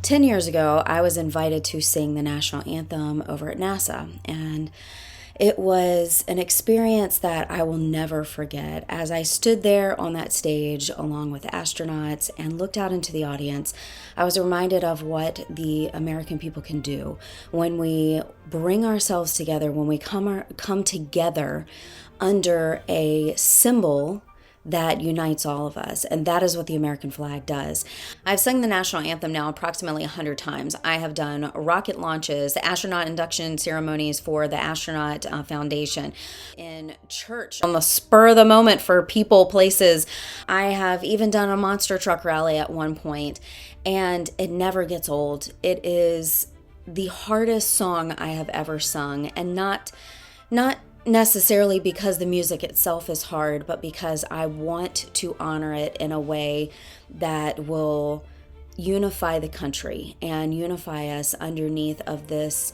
10 years ago, I was invited to sing the national anthem over at NASA, and it was an experience that I will never forget. As I stood there on that stage along with astronauts and looked out into the audience, I was reminded of what the American people can do when we bring ourselves together, when we come together under a symbol that unites all of us, and that is what the American flag does. I've sung the national anthem now approximately 100 times. I have done rocket launches, astronaut induction ceremonies for the Astronaut Foundation, in church, on the spur of the moment for people, places. I have even done a monster truck rally at one point, and it never gets old. It is the hardest song I have ever sung, and not necessarily because the music itself is hard, but because I want to honor it in a way that will unify the country and unify us underneath of this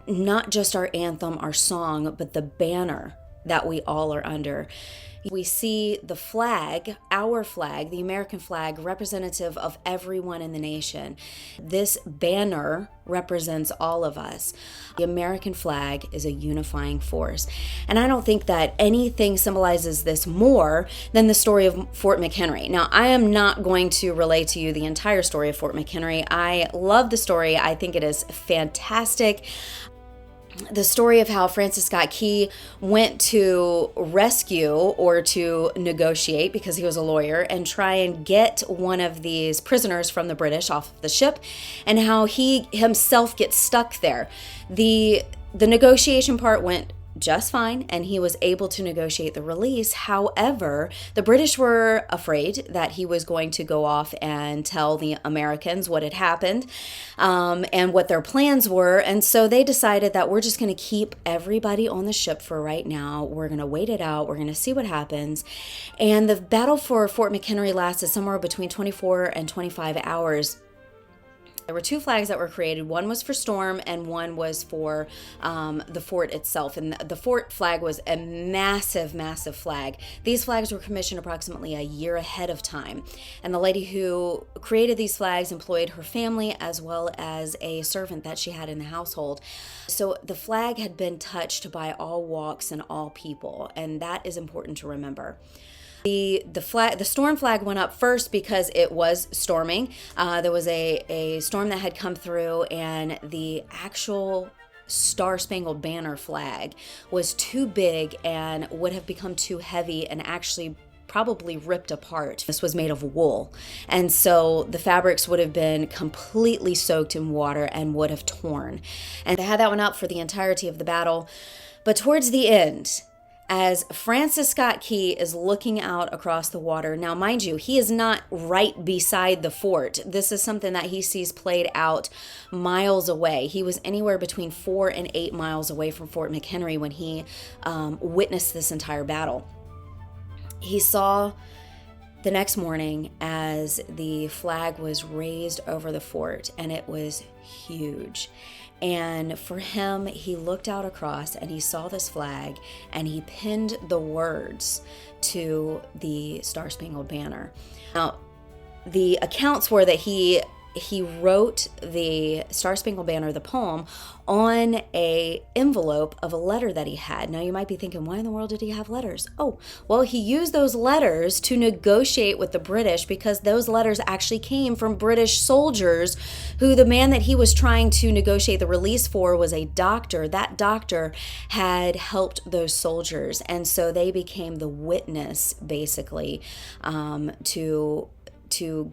not just our anthem, our song, but the banner that we all are under. We see the flag, our flag, the American flag, representative of everyone in the nation. This banner represents all of us. The American flag is a unifying force. And I don't think that anything symbolizes this more than the story of Fort McHenry. Now, I am not going to relay to you the entire story of Fort McHenry. I love the story. I think it is fantastic. The story of how Francis Scott Key went to rescue or to negotiate, because he was a lawyer, and try and get one of these prisoners from the British off of the ship, and how he himself gets stuck there. The negotiation part went just fine, and he was able to negotiate the release. However, the British were afraid that he was going to go off and tell the Americans what had happened and what their plans were. And so they decided that we're just going to keep everybody on the ship for right now. We're going to wait it out. We're going to see what happens. And the battle for Fort McHenry lasted somewhere between 24 and 25 hours. There were two flags that were created. One was for storm and one was for the fort itself. And the fort flag was a massive, massive flag. These flags were commissioned approximately a year ahead of time. And the lady who created these flags employed her family as well as a servant that she had in the household. So the flag had been touched by all walks and all people. And that is important to remember. The storm flag went up first because it was storming. There was a storm that had come through, and the actual Star Spangled Banner flag was too big and would have become too heavy and actually probably ripped apart. This was made of wool, and so the fabrics would have been completely soaked in water and would have torn. And they had that one up for the entirety of the battle. But towards the end, as Francis Scott Key is looking out across the water. Now, mind you, he is not right beside the fort. This is something that he sees played out miles away. He was anywhere between 4 and 8 miles away from Fort McHenry when he witnessed this entire battle. He saw the next morning as the flag was raised over the fort, and it was huge. And for him, he looked out across and he saw this flag, and he pinned the words to the Star Spangled Banner. Now, the accounts were that he wrote the Star Spangled Banner, the poem, on a envelope of a letter that he had. Now, you might be thinking, why in the world did he have letters? Oh, well, he used those letters to negotiate with the British, because those letters actually came from British soldiers who the man that he was trying to negotiate the release for was a doctor. That doctor had helped those soldiers, and so they became the witness, basically, to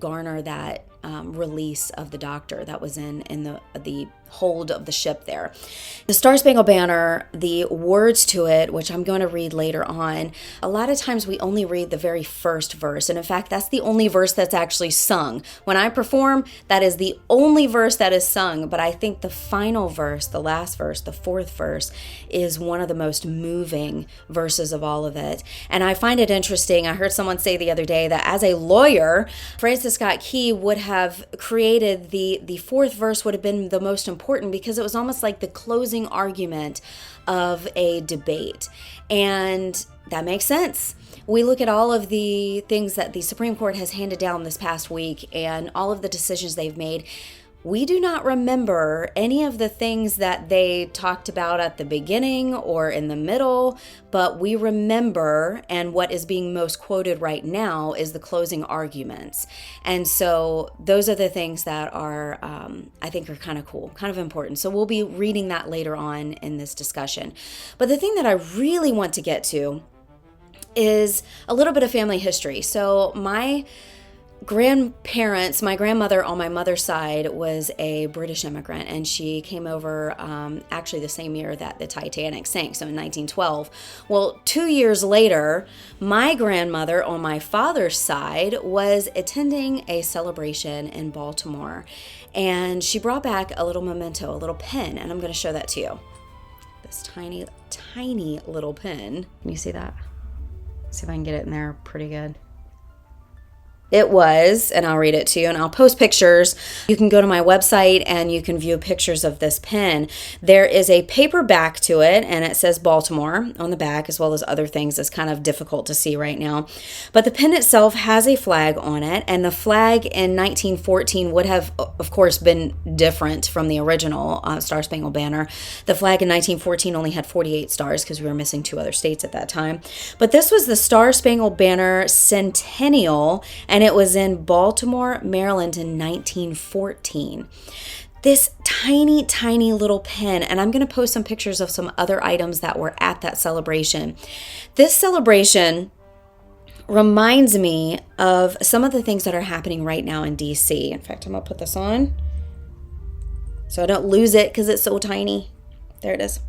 garner that release of the doctor that was in the hold of the ship there. The Star Spangled Banner, the words to it, which I'm going to read later on, a lot of times we only read the very first verse. And in fact, that's the only verse that's actually sung. When I perform, that is the only verse that is sung. But I think the final verse, the last verse, the fourth verse, is one of the most moving verses of all of it. And I find it interesting. I heard someone say the other day that as a lawyer, Francis Scott Key would have created the fourth verse would have been the most important, because it was almost like the closing argument of a debate. And that makes sense. We look at all of the things that the Supreme Court has handed down this past week and all of the decisions they've made. We do not remember any of the things that they talked about at the beginning or in the middle, but we remember, and what is being most quoted right now is the closing arguments. And so those are the things that are, I think, are kind of cool, kind of important. So we'll be reading that later on in this discussion. But the thing that I really want to get to is a little bit of family history. So my grandparents, my grandmother on my mother's side was a British immigrant, and she came over actually the same year that the Titanic sank, so in 1912. Well, 2 years later, my grandmother on my father's side was attending a celebration in Baltimore, and she brought back a little memento, a little pin, and I'm going to show that to you. This tiny, tiny little pin. Can you see that? See if I can get it in there pretty good. It was, and I'll read it to you, and I'll post pictures. You can go to my website and you can view pictures of this pin. There is a paper back to it, and it says Baltimore on the back, as well as other things. It's kind of difficult to see right now. But the pin itself has a flag on it, and the flag in 1914 would have, of course, been different from the original Star Spangled Banner. The flag in 1914 only had 48 stars because we were missing 2 other states at that time. But this was the Star Spangled Banner Centennial, and it was in Baltimore, Maryland in 1914. This tiny, tiny little pin, and I'm going to post some pictures of some other items that were at that celebration. This celebration reminds me of some of the things that are happening right now in DC. In fact, I'm going to put this on so I don't lose it because it's so tiny. There it is.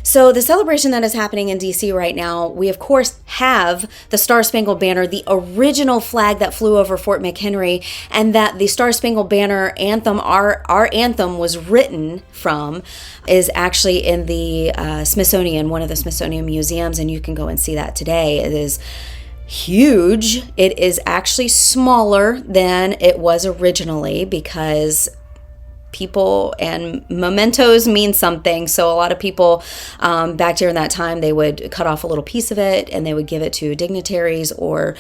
So the celebration that is happening in DC right now, we of course have the Star Spangled Banner, the original flag that flew over Fort McHenry, and that the Star Spangled Banner anthem, our anthem was written from, is actually in the Smithsonian, one of the Smithsonian museums, and you can go and see that today. It is huge. It is actually smaller than it was originally because people and mementos mean something. So a lot of people back during that time, they would cut off a little piece of it and they would give it to dignitaries or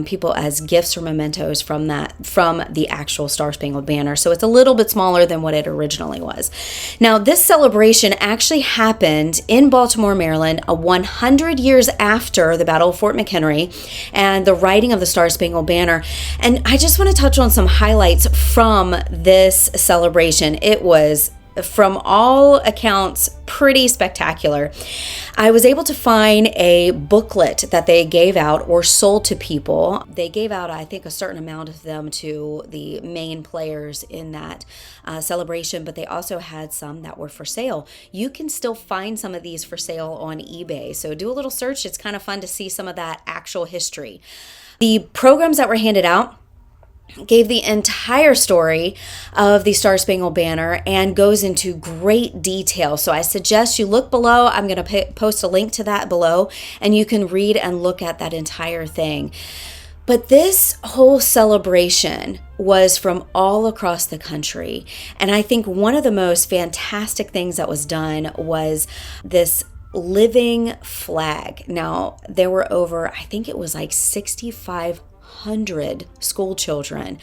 people as gifts or mementos from the actual Star Spangled Banner. So it's a little bit smaller than what it originally was. Now, this celebration actually happened in Baltimore, Maryland, 100 years after the Battle of Fort McHenry and the writing of the Star Spangled Banner. And I just want to touch on some highlights from this celebration. It was, from all accounts, pretty spectacular. I was able to find a booklet that they gave out or sold to people. They gave out, I think, a certain amount of them to the main players in that celebration, but they also had some that were for sale. You can still find some of these for sale on eBay. So do a little search. It's kind of fun to see some of that actual history. The programs that were handed out gave the entire story of the Star Spangled Banner and goes into great detail. So I suggest you look below. I'm going to post a link to that below, and you can read and look at that entire thing. But this whole celebration was from all across the country. And I think one of the most fantastic things that was done was this living flag. Now, there were over, I think it was like 6,500 school children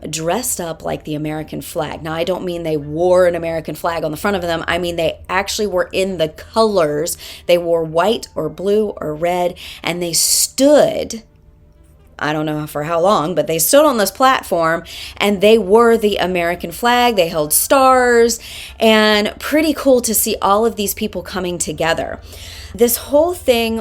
dressed up like the American flag. Now, I don't mean they wore an American flag on the front of them. I mean they actually were in the colors. They wore white or blue or red, and they stood, I don't know for how long, but they stood on this platform and they were the American flag. They held stars, and pretty cool to see all of these people coming together. This whole thing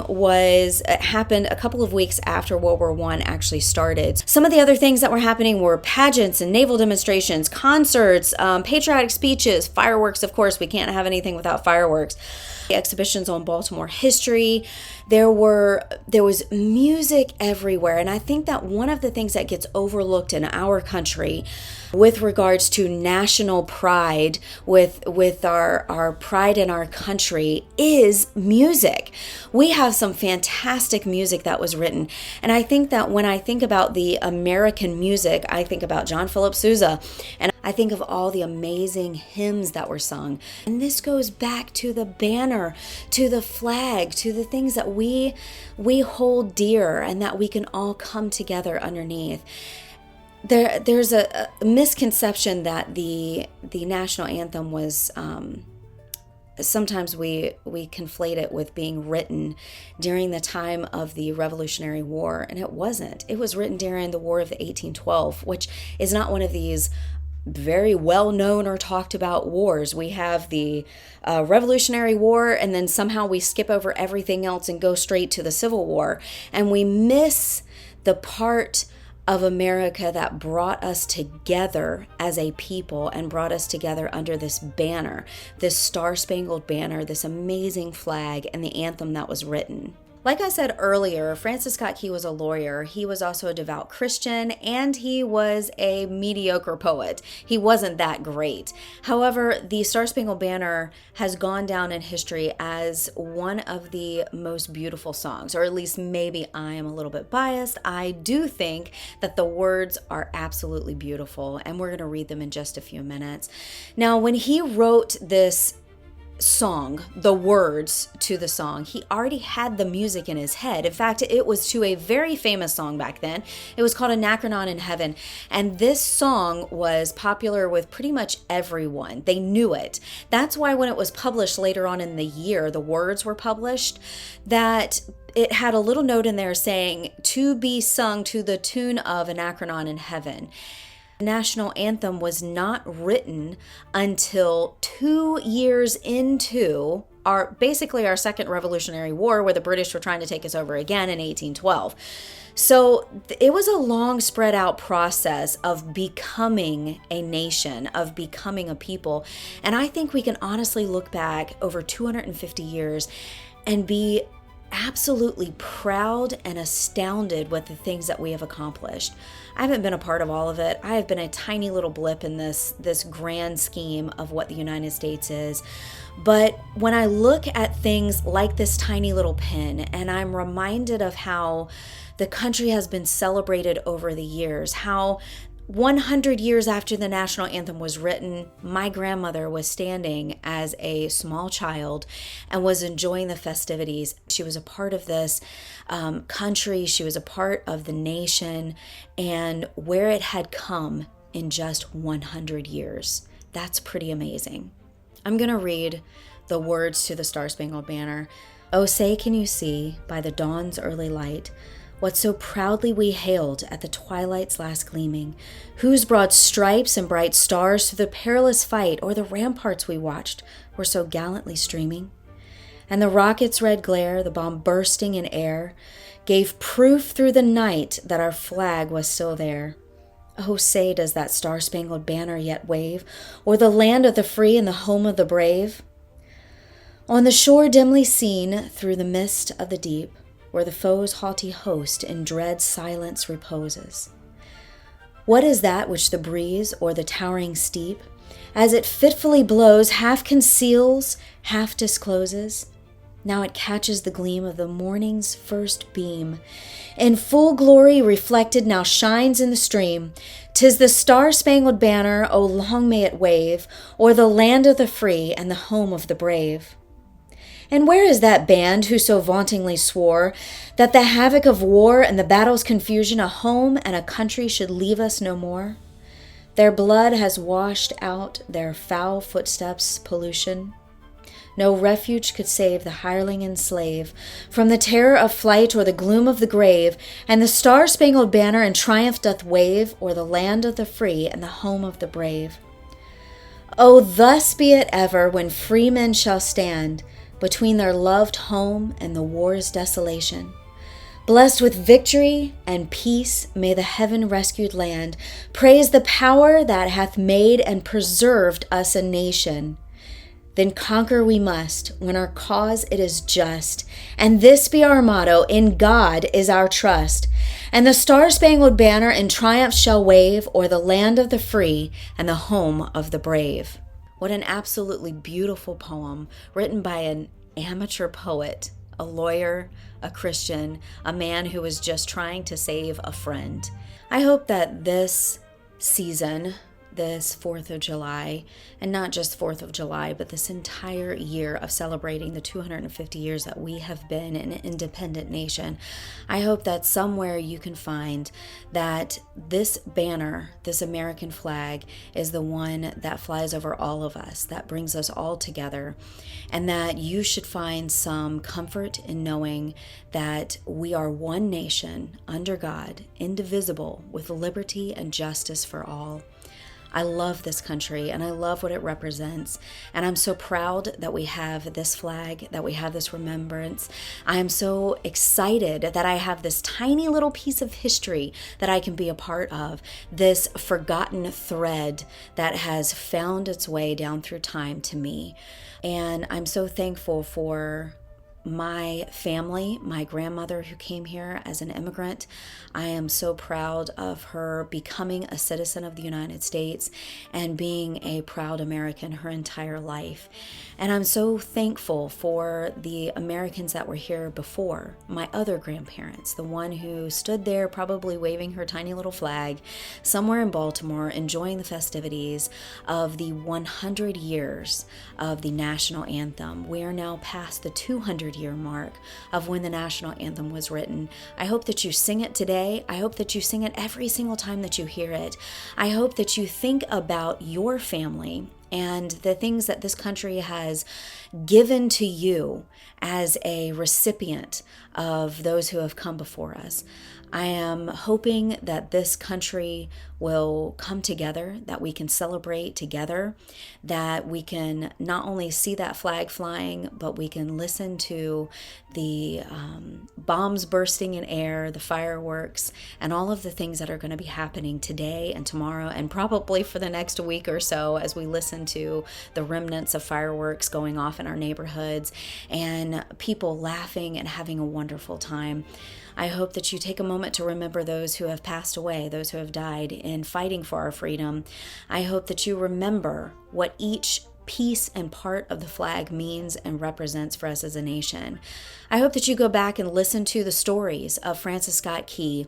happened a couple of weeks after World War I actually started. Some of the other things that were happening were pageants and naval demonstrations, concerts, patriotic speeches, fireworks. Of course, we can't have anything without fireworks. Exhibitions on Baltimore history. There was music everywhere, and I think that one of the things that gets overlooked in our country with regards to national pride, with our pride in our country, is music. We have some fantastic music that was written. And I think that when I think about the American music, I think about John Philip Sousa, and I think of all the amazing hymns that were sung. And this goes back to the banner, to the flag, to the things that we hold dear and that we can all come together underneath. There's a misconception that the national anthem was, sometimes we conflate it with being written during the time of the Revolutionary War, and it wasn't. It was written during the War of 1812, which is not one of these very well known or talked about wars. We have the Revolutionary War, and then somehow we skip over everything else and go straight to the Civil War, and we miss the part of America that brought us together as a people and brought us together under this banner, this Star Spangled Banner, this amazing flag, and the anthem that was written. Like I said earlier, Francis Scott Key was a lawyer. He was also a devout Christian, and he was a mediocre poet. He wasn't that great. However, the Star Spangled Banner has gone down in history as one of the most beautiful songs, or at least maybe I am a little bit biased. I do think that the words are absolutely beautiful, and we're going to read them in just a few minutes. Now, when he wrote this song, the words to the song, he already had the music in his head. In fact, it was to a very famous song back then. It was called Anachronon in Heaven, and this song was popular with pretty much everyone. They knew it. That's why when it was published later on in the year, the words were published, that it had a little note in there saying, "To be sung to the tune of Anachronon in Heaven." The national anthem was not written until 2 years into our second Revolutionary War, where the British were trying to take us over again in 1812. So it was a long spread out process of becoming a nation, of becoming a people. And I think we can honestly look back over 250 years and be absolutely proud and astounded with the things that we have accomplished. I haven't been a part of all of it. I have been a tiny little blip in this grand scheme of what the United States is. But when I look at things like this tiny little pin, and I'm reminded of how the country has been celebrated over the years, how 100 years after the national anthem was written, my grandmother was standing as a small child and was enjoying the festivities. She was a part of this country. She was a part of the nation, and where it had come in just 100 years. That's pretty amazing. I'm going to read the words to the Star Spangled Banner. "Oh, say can you see by the dawn's early light what so proudly we hailed at the twilight's last gleaming, whose broad stripes and bright stars through the perilous fight o'er the ramparts we watched were so gallantly streaming? And the rocket's red glare, the bomb bursting in air, gave proof through the night that our flag was still there. Oh, say does that star-spangled banner yet wave o'er the land of the free and the home of the brave? On the shore dimly seen through the mist of the deep, where the foe's haughty host in dread silence reposes. What is that which the breeze o'er the towering steep, as it fitfully blows, half conceals, half discloses? Now it catches the gleam of the morning's first beam. In full glory reflected now shines in the stream. 'Tis the Star-Spangled Banner, oh long may it wave, o'er the land of the free and the home of the brave. And where is that band who so vauntingly swore that the havoc of war and the battle's confusion a home and a country should leave us no more? Their blood has washed out their foul footsteps' pollution. No refuge could save the hireling and slave from the terror of flight or the gloom of the grave, and the Star-Spangled Banner in triumph doth wave o'er the land of the free and the home of the brave. Oh, thus be it ever when free men shall stand between their loved home and the war's desolation. Blessed with victory and peace may the heaven-rescued land praise the power that hath made and preserved us a nation. Then conquer we must, when our cause it is just. And this be our motto, in God is our trust. And the Star Spangled Banner in triumph shall wave o'er the land of the free and the home of the brave. What an absolutely beautiful poem written by an amateur poet, a lawyer, a Christian, a man who was just trying to save a friend. I hope that this season, this 4th of July, and not just 4th of July, but this entire year of celebrating the 250 years that we have been an independent nation, I hope that somewhere you can find that this banner, this American flag, is the one that flies over all of us, that brings us all together, and that you should find some comfort in knowing that we are one nation under God, indivisible, with liberty and justice for all. I love this country and I love what it represents. And I'm so proud that we have this flag, that we have this remembrance. I am so excited that I have this tiny little piece of history that I can be a part of, this forgotten thread that has found its way down through time to me. And I'm so thankful for my family, my grandmother who came here as an immigrant. I am so proud of her becoming a citizen of the United States and being a proud American her entire life. And I'm so thankful for the Americans that were here before, my other grandparents, the one who stood there probably waving her tiny little flag somewhere in Baltimore, enjoying the festivities of the 100 years of the national anthem. We are now past the 200-year mark of when the national anthem was written. I hope that you sing it today. I hope that you sing it every single time that you hear it. I hope that you think about your family and the things that this country has given to you as a recipient of those who have come before us. I am hoping that this country will come together, that we can celebrate together, that we can not only see that flag flying, but we can listen to the bombs bursting in air, the fireworks, and all of the things that are going to be happening today and tomorrow, and probably for the next week or so as we listen to the remnants of fireworks going off in our neighborhoods and people laughing and having a wonderful time. I hope that you take a moment to remember those who have passed away, those who have died in fighting for our freedom. I hope that you remember what each piece and part of the flag means and represents for us as a nation. I hope that you go back and listen to the stories of Francis Scott Key,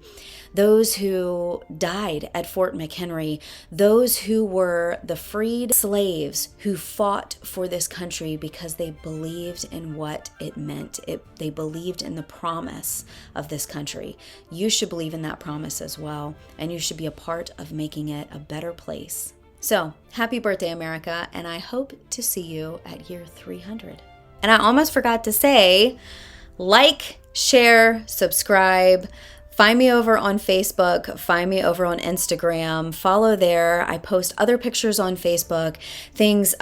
those who died at Fort McHenry, those who were the freed slaves who fought for this country because they believed in what it meant. They believed in the promise of this country. You should believe in that promise as well, and you should be a part of making it a better place. So, happy birthday, America, and I hope to see you at year 300. And I almost forgot to say, like, share, subscribe. Find me over on Facebook, find me over on Instagram, follow there. I post other pictures on Facebook, things,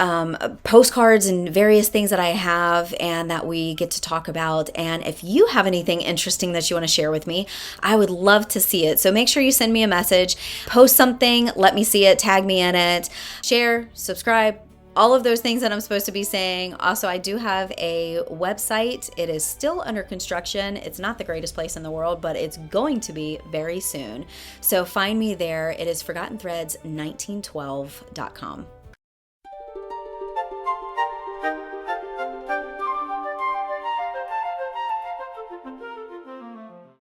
postcards and various things that I have and that we get to talk about. And if you have anything interesting that you want to share with me, I would love to see it. So make sure you send me a message, post something, let me see it, tag me in it, share, subscribe, all of those things that I'm supposed to be saying. Also, I do have a website. It is still under construction. It's not the greatest place in the world, but it's going to be very soon. So find me there. It is ForgottenThreads1912.com.